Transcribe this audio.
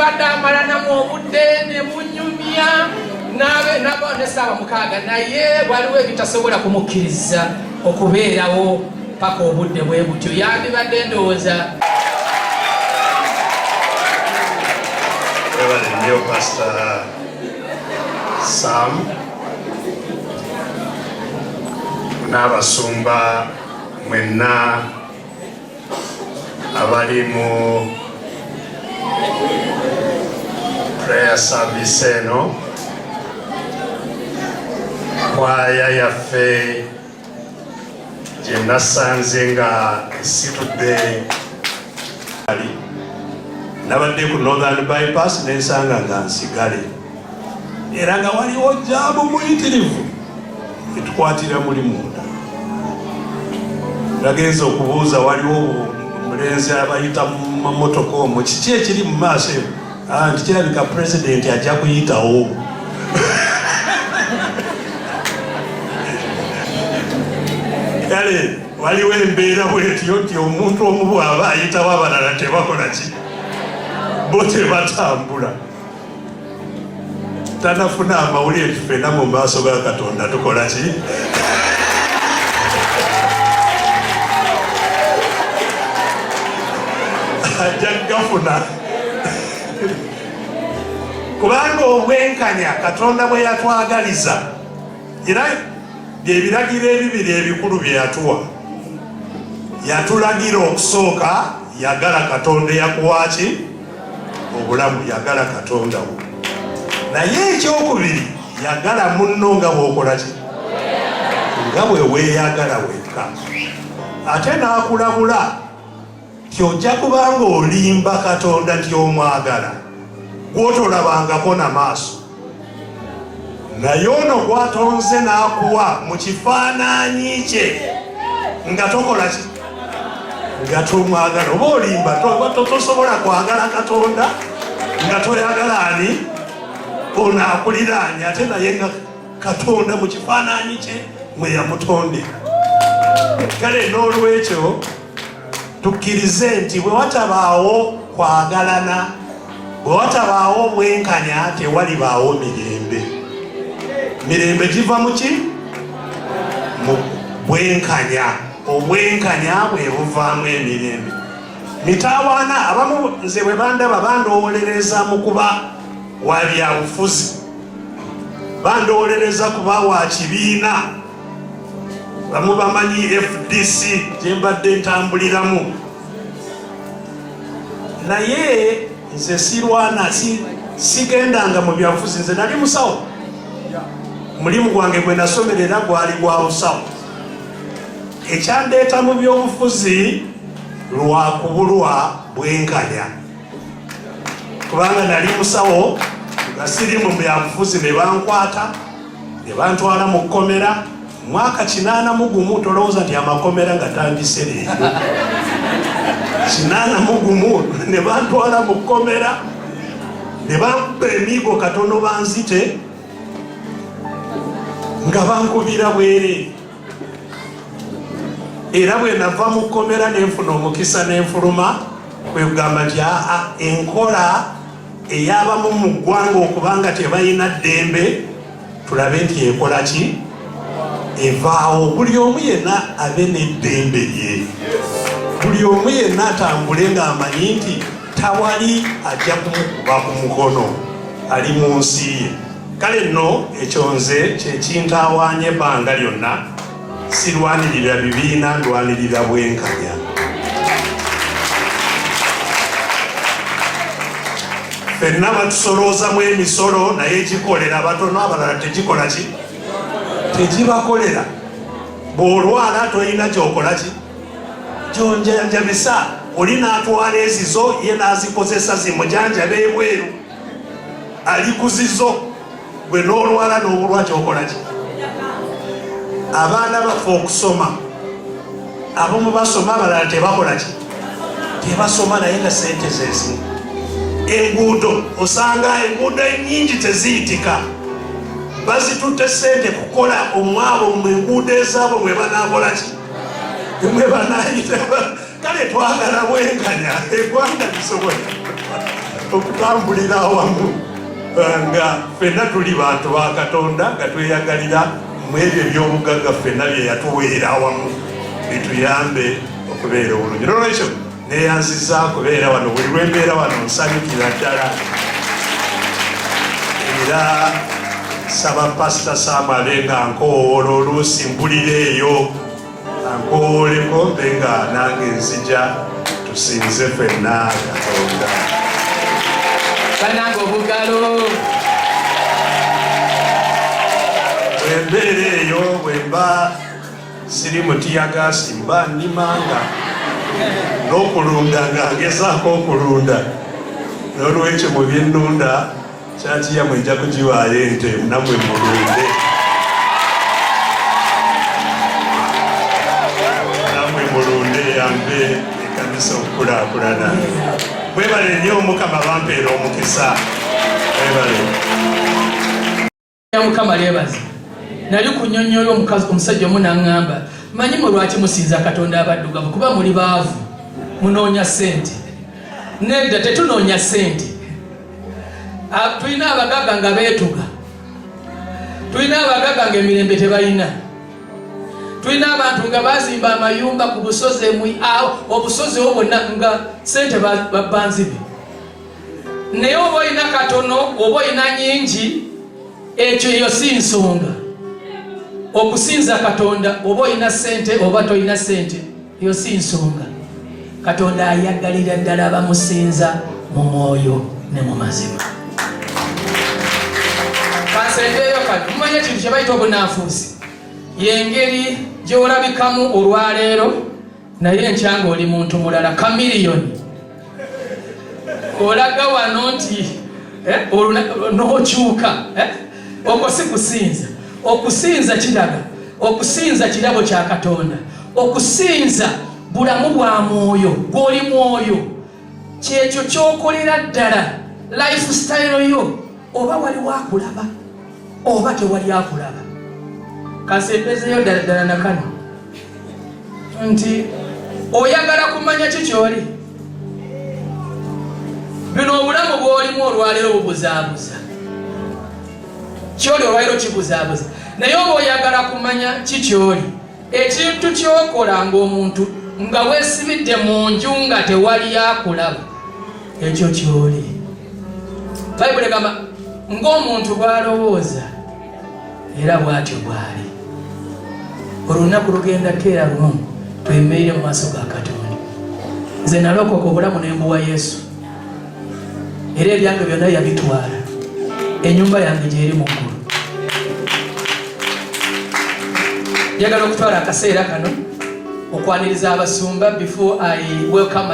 abadde amalanamu obudde ne bunyumya nabo ne ssaawa 6 naye waliwo ebitasobola kumukkiriza okubeerawo paka obudde bwe butyo yandibadde ndowooza. Nnyo Pastor Sam n'abasumba mwenna abali mu prayer service eno, kwaya yaffe gye nasanze nga esitudde nabadde ku Northern Bypass nensanga nga nsigale era nga waliwo jaabu muyitirivu etukwatira muli munda. Nagenza okubuuza waliwo omulenzi abayita mu mamotoka omwo kiki ekiri mu maaso eyo? Nti kirabika pulezidenti ajja kuyitawo. Kale waliwo embeera bwetyo nti omuntu omu bw'aba ayitawo abalala tebakola ki? Bo tebatambula. Tanafuna amawulire nti ffenna mu maaso ga Katonda tukola ki? Ajja gafuna. Kubanga obwenkanya Katonda bwe yatwagaliza era byebiragiro ebibiri ebikulu bye yatuwa. Yatulagira okusooka yagala Katonda yakuwaki obulamu, yagala Katonda wo. Naye ekyokubiri yagala munno nga bw'okola ki? Nga bwe weeyagala wekka. Ate n'akulabula nti ojja kubanga olimba Katonda nti omwagala gw'otolabangako na maaso. Naye ono gwatonze n'akuwa mu kifaananyi kye nga tokola ki? Nga tomwagala. Oba olimba tosobola kwagala Katonda nga toyagala ani? Ono akuliraanye ate naye nga Katonda mu kifaananyi kye mwe yamutondera. Kale n'olwekyo tukkirize nti bwe watabaawo kwagalana, bwe watabaawo bwenkanya, tewalibaawo mirembe. Mirembe giva mu ki? Mu bwenkanya. Obwenkanya bwe buvaamu emirembe. Mitawaana abamu nze bwe bandaba bandowoolereza mu kuba wa byabufuzi, bandowoolereza kuba wa kibiina, bamu bamanyi FDC gye mbadde ntambuliramu. Naye nze sirwana, sigendanga mu byabufuzi. Nze nali musawo, mulimu gwange gwe nasomerera gwali gwa busawo. Ekyandeeta mu byobufuzi lwa kubulwa bwenkanya. Kubanga nali musawo nga siri mu byabufuzi ne bankwata ne bantwala mu kkomera. Mwaka 81 tolowooza nti amakomera nga tandise leero. 81 ne bantwala mu kkomera ne bampa emiigo katono banzite nga bankubira bwereere. Era bwe nava mu kkomera nenfuna omukisa nenfuluma, kwe kugamba nti enkola ey'abamu mu ggwanga okubanga tebalina ddembe, tulabe nti ekola ki? Evaawo. Buli omu yenna abe n'eddembe lye. Buli omu yenna atambule ng'amanyi nti tawali ajja kumukuba ku mukono, ali mu nsi ye. Kale nno ekyo nze kyekintaawaanya ebbanga lyonna. Sirwanirira bibiina, ndwanirira bwenkanya. Ffenna batusoloozamu emisolo naye gikolera batono, abalala tegikola ki? Tegibakolera. Bw'olwala toyina gyokola ki? Gyonjanjabisa. Oli n'atwala ezizo ye n'azikozesa zimujanjabe ebweru. Ali ku zizo. Gwe n'olwala n'obulwa gyokola ki? Abaana bafe okusoma. Abamu basoma, abalala tebakola ki? Tebasoma naye nga ssente zezimu. Enguudo, osanga enguudo ennyingi teziyitika. Bazitutte ssente kukola omwabo mu enguudo ezaabo mwe banaakola ki? Mwe banaayita. Kale twagala bwenkanya, eggwanga lisobola. okutambulira awamu nga ffenna tuli bantu ba Katonda nga tweyagalira mu ebyo ebyobugagga ffenna bye yatuweera awamu bituyambe okubeera obulungi. Nolwekyo neyanziza kubeera wano, buli lwembeera wano nsanyukira ddala. Era saba Pastor Sam abe nga ankowoola oluusi mbulira eyo ankowooleko mbe nga nange nzija tusinze ffenna Katonda. Banange obugalo bwembeera eyo bwemba siri mutiyagasi mba nnimanga n'okulunda nga ngezaako okulunda. N'olwekyo mu byennunda kyaki yammwe nja kugiwaayo ente nammwe mulunde, nammwe mulunde yambe ekanisa okukulaakulana. Mwebale nnyo Mukama bampeera omukisa. Mwebale. Mukama lyebaza. Nali kunyonnyola omusajja omu n'aŋŋamba, manyi mwe lwaki musinza Katonda abaddugavu kuba muli baavu munoonya ssente. Nedda tetunoonya ssente. Tulina abagagga nga beetuga, tulina abagagga nga emirembe tebalina, tulina abantu nga bazimba amayumba ku busozi obusozi obwo bwonna nga ssente banzibe. Naye oba olina katono oba olina nyingi, ekyo eyo si nsonga. Okusinza Katonda oba olina ssente oba tolina ssente, eyo si nsonga. Katonda ayagalira ddala abamusinza mu mwoyo ne mu mazima. Kansembeeyo kati mumanye ekintu kye bayita obunanfuusi y'engeri gy'olabikamu olwaleero naye enkyanga oli muntu mulala kamiliyoni. Olaga wano nti n'okyuka okwo si kusinza. Okusinza kiraga, okusinza kirabo kya Katonda, okusinza bulamu bwa mwoyo gw'oli mwoyo, kyekyo ky'okolera ddala lifestyle yo, oba wali wakulaba oba tewali akulaba. Kansembezeyo ddala na kano nti oyagala kumanya ki ky'oli. Bino obulamu bw'olimu olwaleero bubuzaabuza, ky'oli olwaleero kibuzaabuza. Naye oba oyagala kumanya ki ky'oli, ekintu ky'okola ng'omuntu nga weesibidde mu nju nga tewali akulaba, ekyo ky'oli. Bayibuli egamba ng'omuntu bw'alowooza era bw'atyo bw'ali. Olunaku lugenda keera lumu twemerere mu maaso ga Katonda. Nze nalokoka obulamu ne mbuwa Yesu, era ebyange byonna yabitwala. Ennyumba yange gy'eri mu ggulu. Njagala okutwala akaseera kano okwaniriza abasumba before I welcome